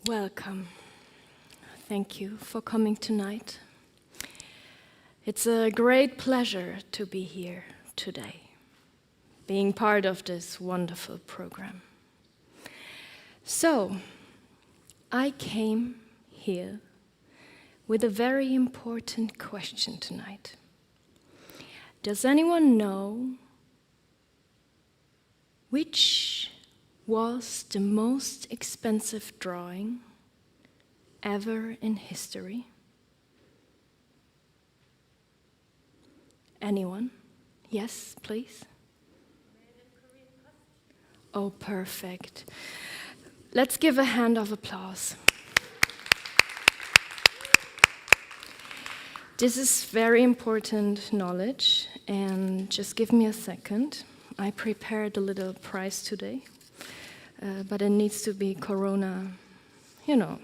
Welcome. Thank you for coming tonight. It's a great pleasure to be here today, being part of this wonderful program. So, I came here with a very important question tonight. Does anyone know which was the most expensive drawing ever in history? Anyone? Yes, please? Oh, perfect. Let's give a hand of applause. This is very important knowledge, and just give me a second. I prepared a little prize today. But it needs to be Corona, you know.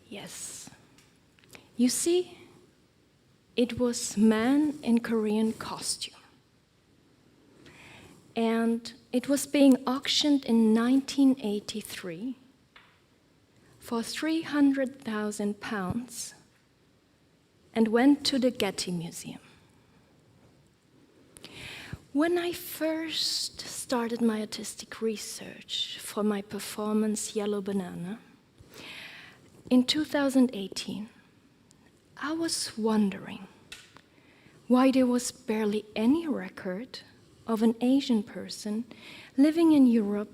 Yes. You see, it was man in Korean costume. And it was being auctioned in 1983 for £300,000 and went to the Getty Museum. When I first started my artistic research for my performance Yellow Banana, in 2018, I was wondering why there was barely any record of an Asian person living in Europe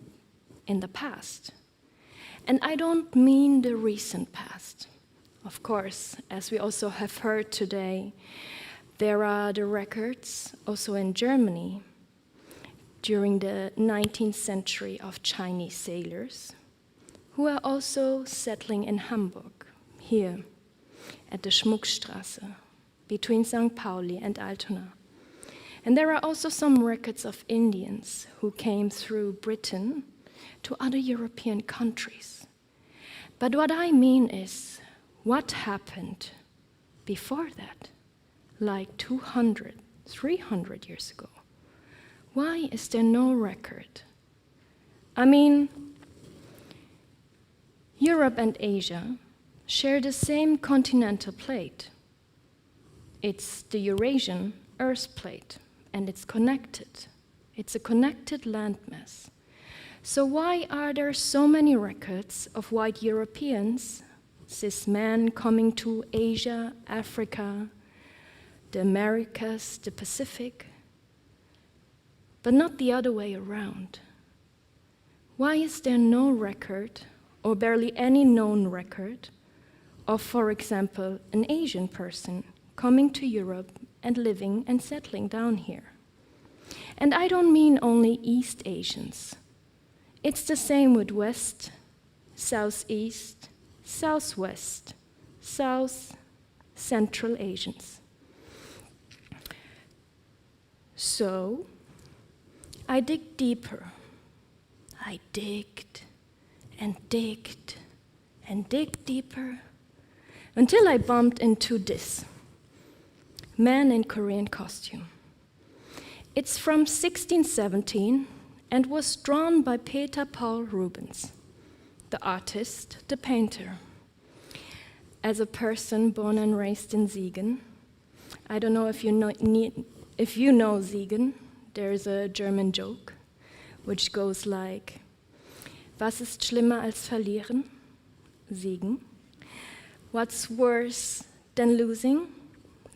in the past. And I don't mean the recent past. Of course, as we also have heard today, there are the records also in Germany during the 19th century of Chinese sailors, who are also settling in Hamburg, here at the Schmuckstraße, between St. Pauli and Altona. And there are also some records of Indians who came through Britain to other European countries. But what I mean is, what happened before that, like 200, 300 years ago? Why is there no record? I mean, Europe and Asia share the same continental plate. It's the Eurasian Earth plate, and it's connected. It's a connected landmass. So why are there so many records of white Europeans, cis men coming to Asia, Africa, the Americas, the Pacific, but not the other way around? Why is there no record, or barely any known record, of, for example, an Asian person coming to Europe and living and settling down here? And I don't mean only East Asians. It's the same with West, Southeast, Southwest, South, Central Asians. So, I dig deeper. I digged and digged and digged deeper until I bumped into this man in Korean costume. It's from 1617 and was drawn by Peter Paul Rubens, the artist, the painter. As a person born and raised in Siegen, I don't know if you know Siegen, there's a German joke which goes like, was ist schlimmer als verlieren? Siegen. What's worse than losing?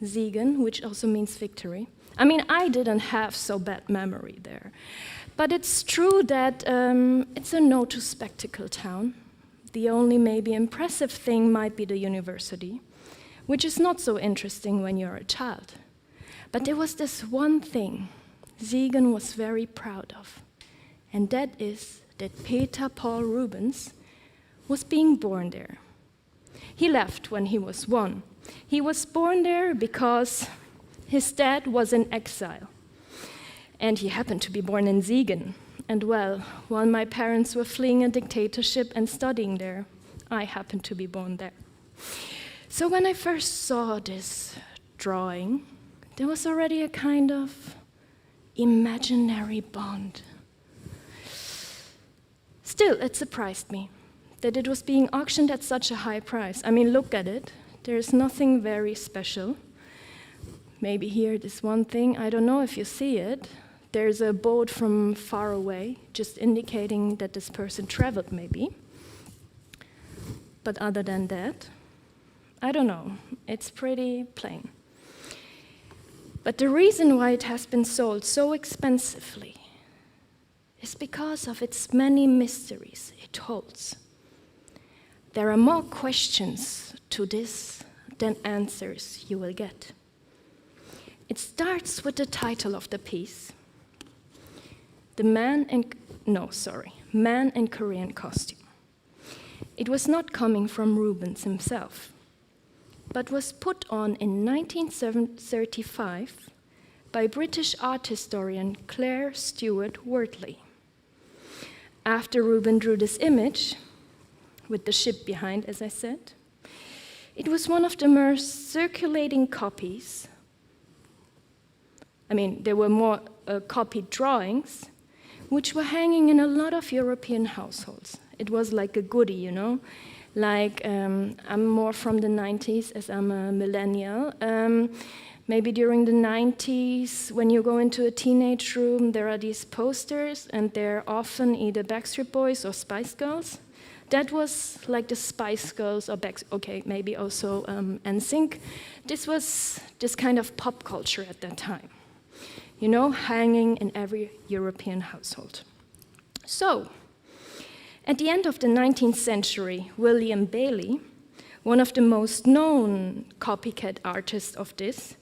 Siegen, which also means victory. I mean, I didn't have so bad memory there. But it's true that it's a no to spectacle town. The only maybe impressive thing might be the university, which is not so interesting when you're a child. But there was this one thing Siegen was very proud of, and that is that Peter Paul Rubens was being born there. He left when he was 1. He was born there because his dad was in exile. And he happened to be born in Siegen. And well, while my parents were fleeing a dictatorship and studying there, I happened to be born there. So when I first saw this drawing, there was already a kind of imaginary bond. Still, it surprised me that it was being auctioned at such a high price. I mean, look at it. There's nothing very special. Maybe here, this one thing, I don't know if you see it. There's a boat from far away, just indicating that this person traveled, maybe. But other than that, I don't know. It's pretty plain. But the reason why it has been sold so expensively is because of its many mysteries it holds. There are more questions to this than answers you will get. It starts with the title of the piece, Man in Korean Costume. It was not coming from Rubens himself, but was put on in 1935 by British art historian Claire Stewart-Wortley. After Rubens drew this image, with the ship behind, as I said, it was one of the most circulating copies. I mean, there were more copied drawings, which were hanging in a lot of European households. It was like a goodie, you know? Like, I'm more from the 90s, as I'm a millennial. Maybe during the 90s, when you go into a teenage room, there are these posters, and they're often either Backstreet Boys or Spice Girls. That was like the Spice Girls, or maybe also NSYNC. This was this kind of pop culture at that time, you know, hanging in every European household. So, at the end of the 19th century, William Bailey, one of the most known copycat artists of this,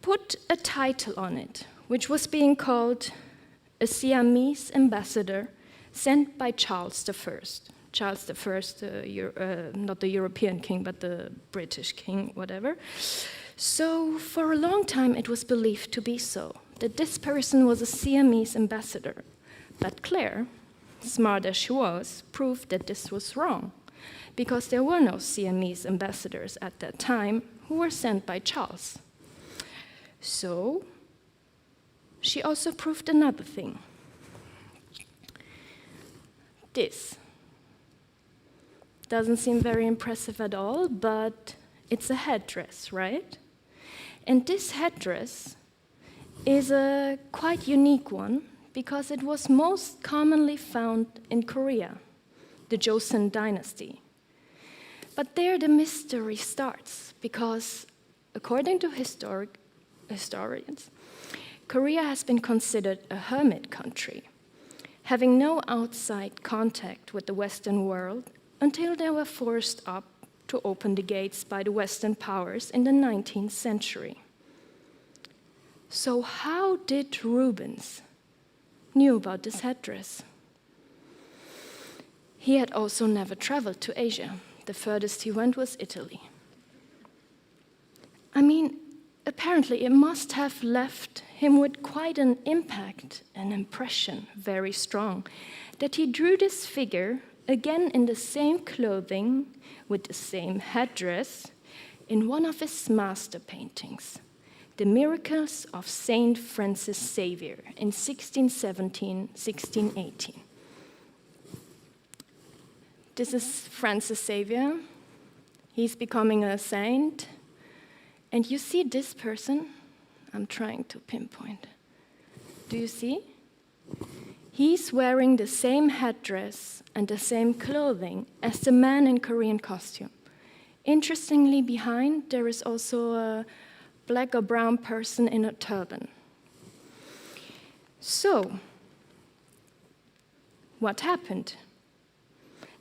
put a title on it, which was being called A Siamese Ambassador Sent by Charles I. Charles I, not the European king, but the British king, whatever. So for a long time, it was believed to be so, that this person was a Siamese ambassador. But Claire, smart as she was, proved that this was wrong, because there were no Siamese ambassadors at that time who were sent by Charles. So she also proved another thing. This doesn't seem very impressive at all, but it's a headdress, right? And this headdress is a quite unique one because it was most commonly found in Korea, the Joseon dynasty. But there the mystery starts because, according to historians, Korea has been considered a hermit country, having no outside contact with the Western world until they were forced up to open the gates by the Western powers in the 19th century. So how did Rubens knew about this headdress? He had also never traveled to Asia. The furthest he went was Italy. I mean, apparently it must have left him with quite an impact, an impression, very strong, that he drew this figure again in the same clothing, with the same headdress, in one of his master paintings, The Miracles of Saint Francis Xavier, in 1617-1618. This is Francis Xavier. He's becoming a saint. And you see this person? I'm trying to pinpoint. Do you see? He's wearing the same headdress and the same clothing as the man in Korean costume. Interestingly, behind, there is also a black or brown person in a turban. So, what happened?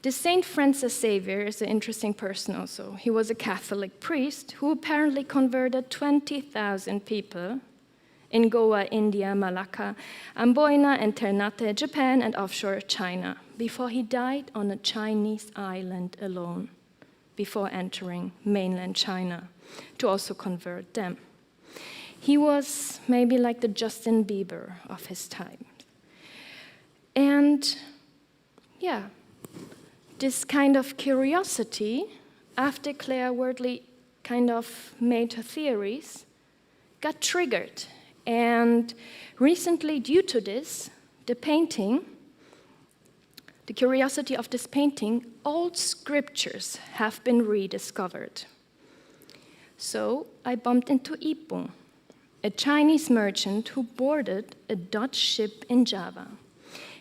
The Saint Francis Xavier is an interesting person also. He was a Catholic priest who apparently converted 20,000 people in Goa, India, Malacca, Amboina and Ternate, Japan, and offshore China, before he died on a Chinese island alone, before entering mainland China, to also convert them. He was maybe like the Justin Bieber of his time. And yeah, this kind of curiosity, after Claire Wortley kind of made her theories, got triggered. And recently, due to this, the curiosity of this painting, old scriptures have been rediscovered. So I bumped into Ipung, a Chinese merchant who boarded a Dutch ship in Java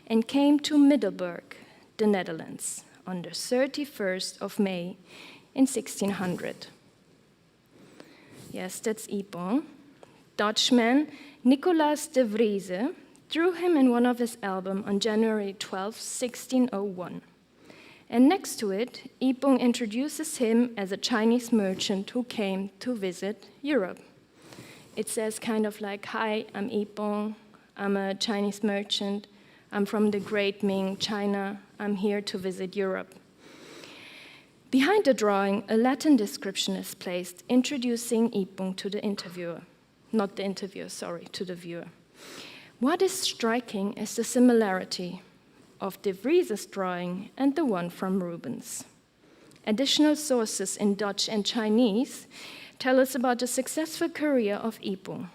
and came to Middelburg, the Netherlands, on the 31st of May in 1600. Yes, that's Ipung. Dutchman Nicolaas de Vries drew him in one of his albums on January 12, 1601. And next to it, Ipung introduces him as a Chinese merchant who came to visit Europe. It says kind of like, "Hi, I'm Ipung, I'm a Chinese merchant, I'm from the Great Ming, China, I'm here to visit Europe." Behind the drawing, a Latin description is placed introducing Ipung to the interviewer. Not the interviewer, sorry, to the viewer. What is striking is the similarity of de Vries' drawing and the one from Rubens. Additional sources in Dutch and Chinese tell us about the successful career of Ipung.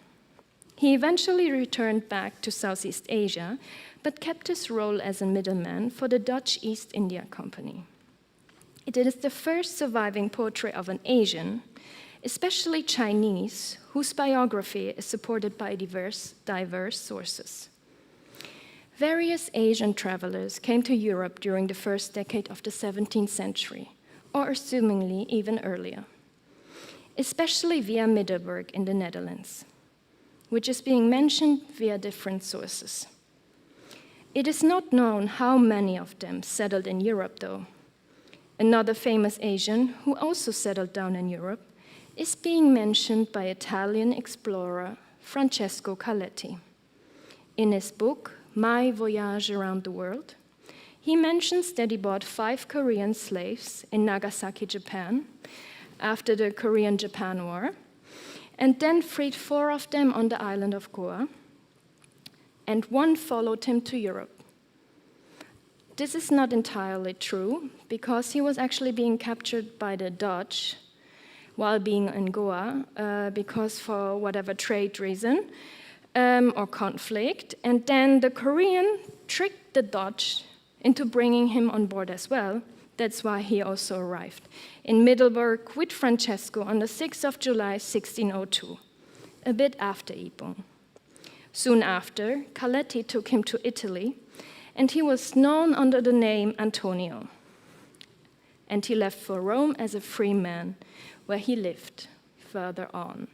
He eventually returned back to Southeast Asia, but kept his role as a middleman for the Dutch East India Company. It is the first surviving portrait of an Asian, especially Chinese, whose biography is supported by diverse sources. Various Asian travelers came to Europe during the first decade of the 17th century, or assumingly even earlier, especially via Middelburg in the Netherlands, which is being mentioned via different sources. It is not known how many of them settled in Europe, though. Another famous Asian who also settled down in Europe is being mentioned by Italian explorer Francesco Caletti. In his book, My Voyage Around the World, he mentions that he bought 5 Korean slaves in Nagasaki, Japan, after the Korean-Japan War, and then freed 4 of them on the island of Goa, and 1 followed him to Europe. This is not entirely true, because he was actually being captured by the Dutch while being in Goa, because for whatever trade reason or conflict, and then the Korean tricked the Dutch into bringing him on board as well. That's why he also arrived in Middelburg with Francesco on the 6th of July, 1602, a bit after Ipung. Soon after, Caletti took him to Italy, and he was known under the name Antonio. And he left for Rome as a free man, where he lived further on.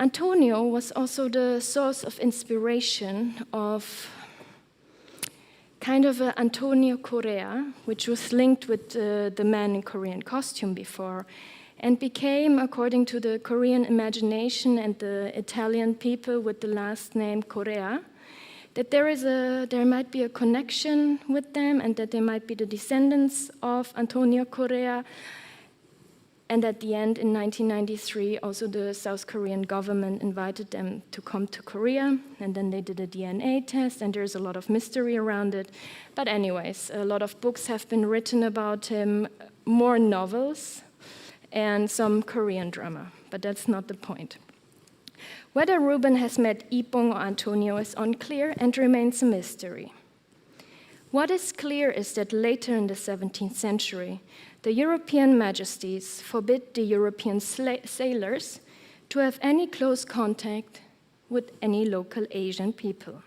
Antonio was also the source of inspiration of kind of Antonio Correa, which was linked with the man in Korean costume before, and became, according to the Korean imagination and the Italian people with the last name Correa, that there might be a connection with them and that they might be the descendants of Antonio Correa. And at the end, in 1993, also the South Korean government invited them to come to Korea, and then they did a DNA test, and there's a lot of mystery around it. But anyways, a lot of books have been written about him, more novels, and some Korean drama, but that's not the point. Whether Rubens has met Ipung or Antonio is unclear and remains a mystery. What is clear is that later in the 17th century, the European majesties forbid the European sailors to have any close contact with any local Asian people.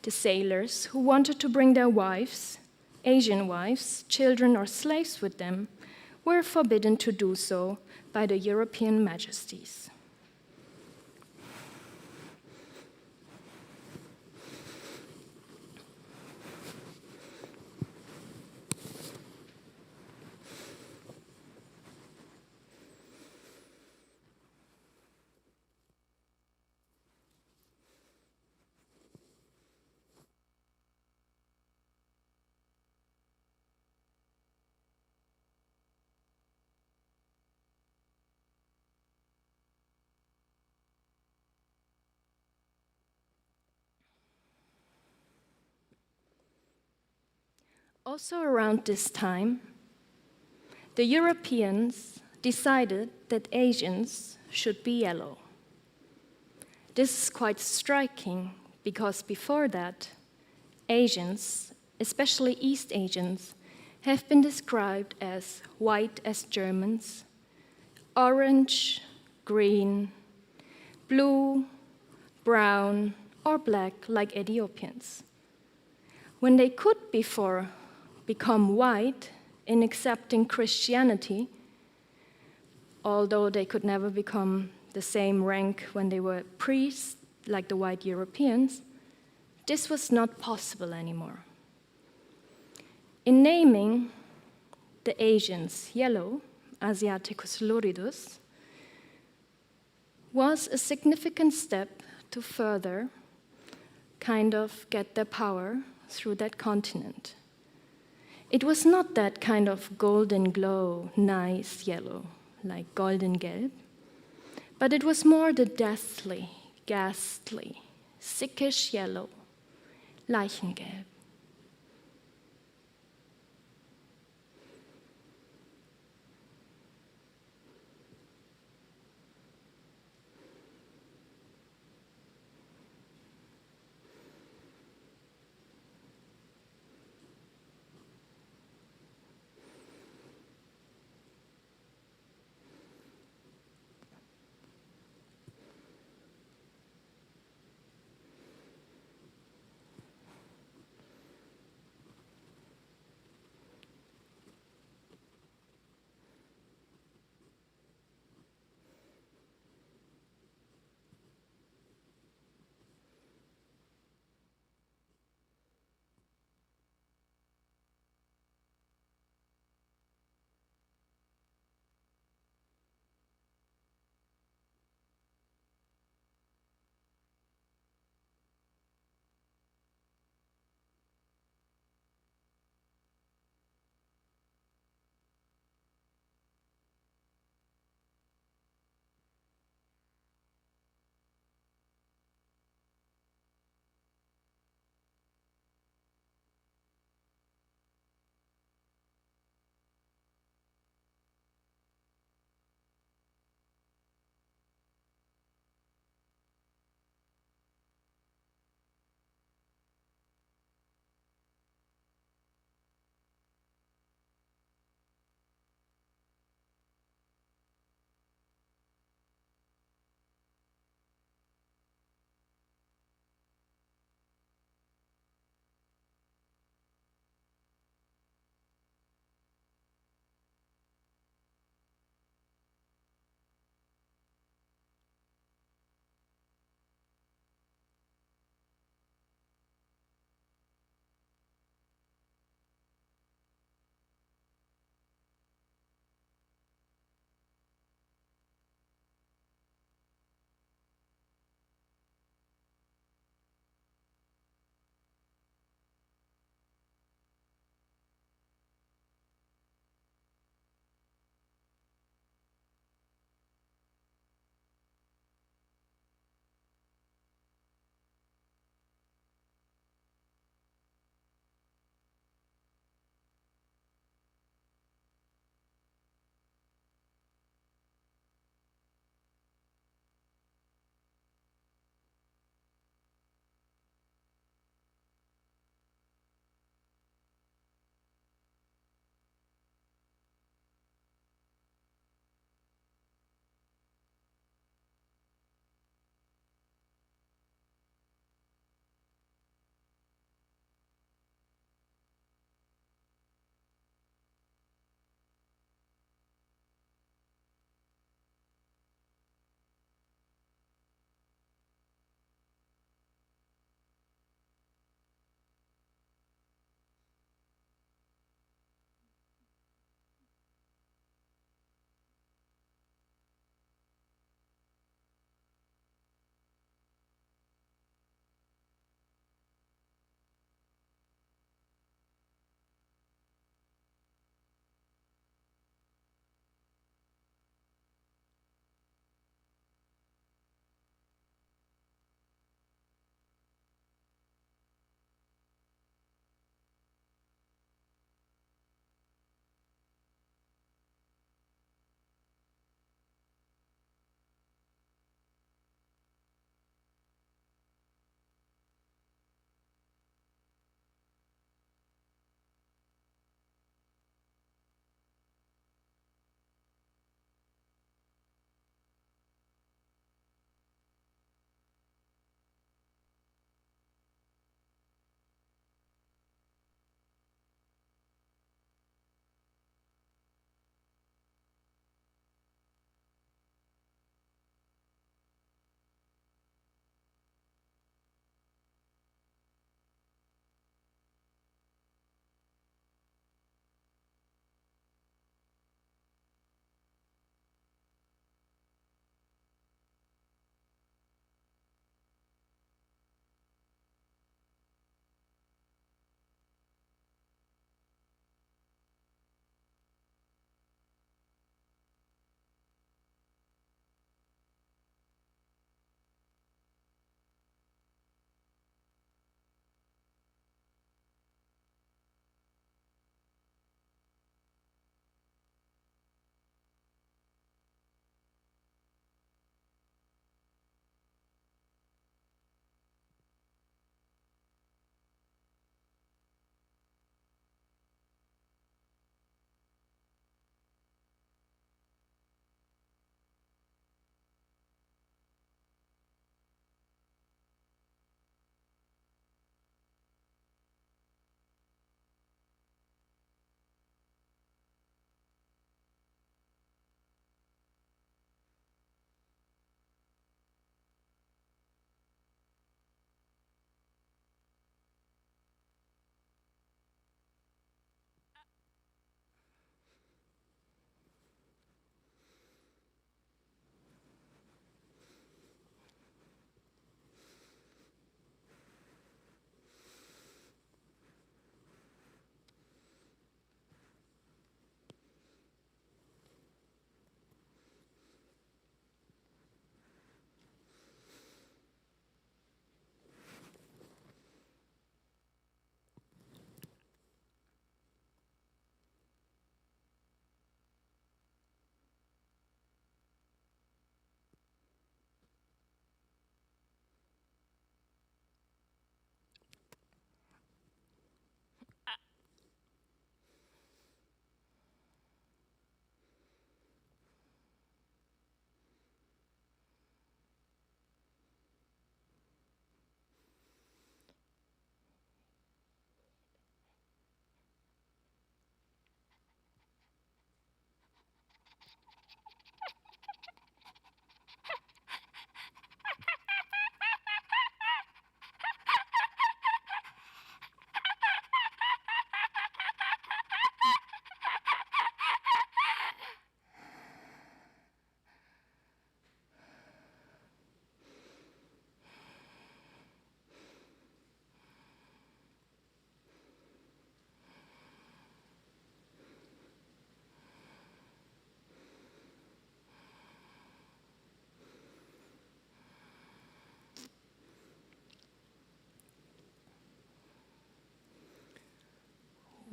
The sailors who wanted to bring their wives, Asian wives, children, or slaves with them, were forbidden to do so by the European majesties. Also around this time, the Europeans decided that Asians should be yellow. This is quite striking because before that, Asians, especially East Asians, have been described as white as Germans, orange, green, blue, brown, or black like Ethiopians. When they could before become white in accepting Christianity, although they could never become the same rank when they were priests like the white Europeans, this was not possible anymore. In naming the Asians yellow, Asiaticus luridus, was a significant step to further kind of get their power through that continent. It was not that kind of golden glow, nice yellow, like golden gelb, but it was more the deathly, ghastly, sickish yellow, Leichengelb.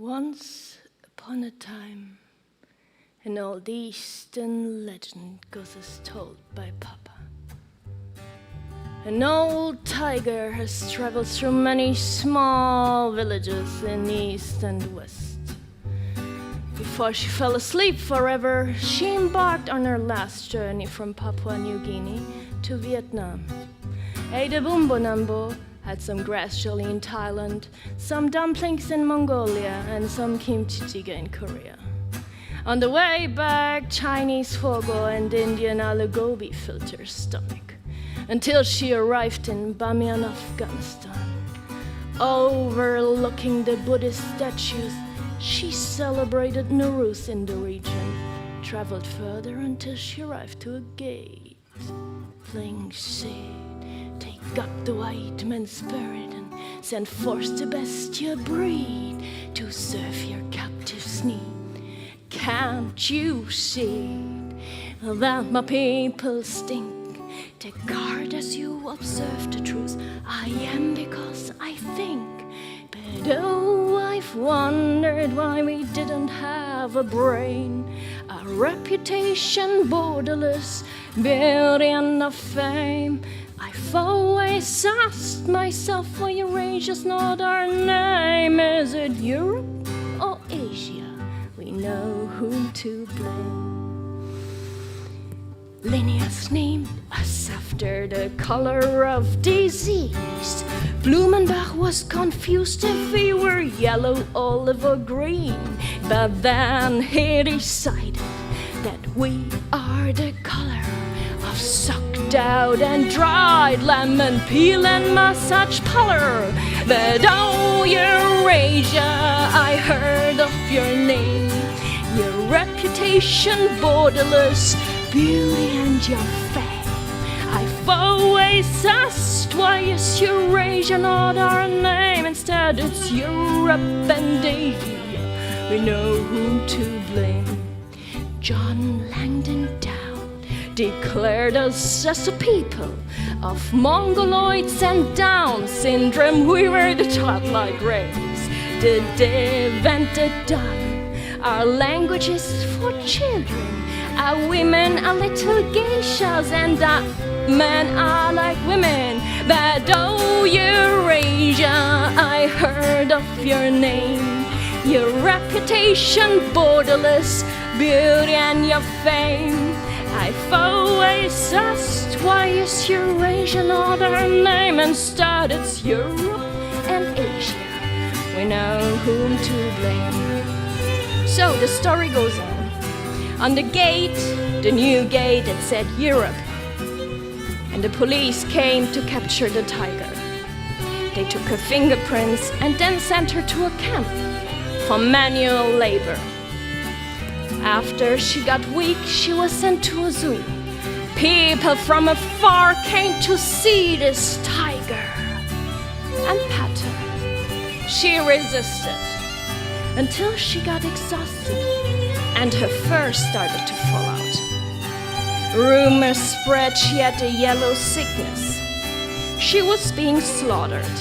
Once upon a time, an old Eastern legend goes as told by Papa. An old tiger has traveled through many small villages in East and West. Before she fell asleep forever, she embarked on her last journey from Papua New Guinea to Vietnam. Ate a bumbonambo, had some grass jelly in Thailand, some dumplings in Mongolia, and some kimchi jjigae in Korea. On the way back, Chinese fogo and Indian aloo gobi filled her stomach, until she arrived in Bamiyan, Afghanistan. Overlooking the Buddhist statues, she celebrated Nowruz in the region, traveled further until she arrived to a gate. Pling said, "Take up the white man's spirit and send forth the best your breed to serve your captives' need. Can't you see that my people stink? Take guard as you observe the truth. I am because I think. But oh, I've wondered why we didn't have a brain, a reputation borderless, beauty and a fame. I've always asked myself why Eurasia's not our name. Is it Europe or Asia? We know whom to blame. Linnaeus named us after the color of disease. Blumenbach was confused if we were yellow, olive, or green. But then he decided that we are the color of sucked out and dried lemon peel and massage parlor. But oh, Eurasia, I heard of your name, your reputation borderless, beauty and your fame. I've always asked why is Eurasia not our name? Instead it's Europe and Asia. We know whom to blame. John Langdon Down declared us as a people of Mongoloids and Down syndrome. We were the childlike race, the div and the done. Our language is for children. Our women are little geishas and our men are like women. But oh, Eurasia, I heard of your name, your reputation borderless, beauty and your fame. I've always asked why is Eurasia not our name? Instead it's Europe and Asia. We know whom to blame. So the story goes on. On the gate, the new gate, it said Europe. And the police came to capture the tiger. They took her fingerprints and then sent her to a camp for manual labor. After she got weak, she was sent to a zoo. People from afar came to see this tiger and pat her. She resisted until she got exhausted and her fur started to fall out. Rumors spread she had a yellow sickness. She was being slaughtered.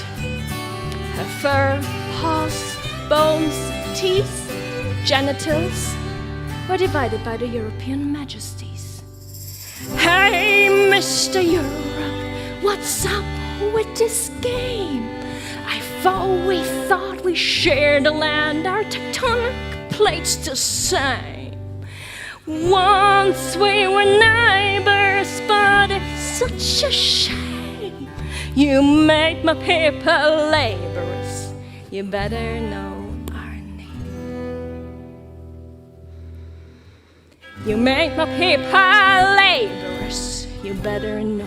Her fur, paws, bones, teeth, genitals were divided by the European majesties. Hey, Mr. Europe, what's up with this game? I've always thought we shared the land, our tectonic plates the same. Once we were neighbors, but it's such a shame. You made my people laborers. You better know our name. You made my people laborers. You better know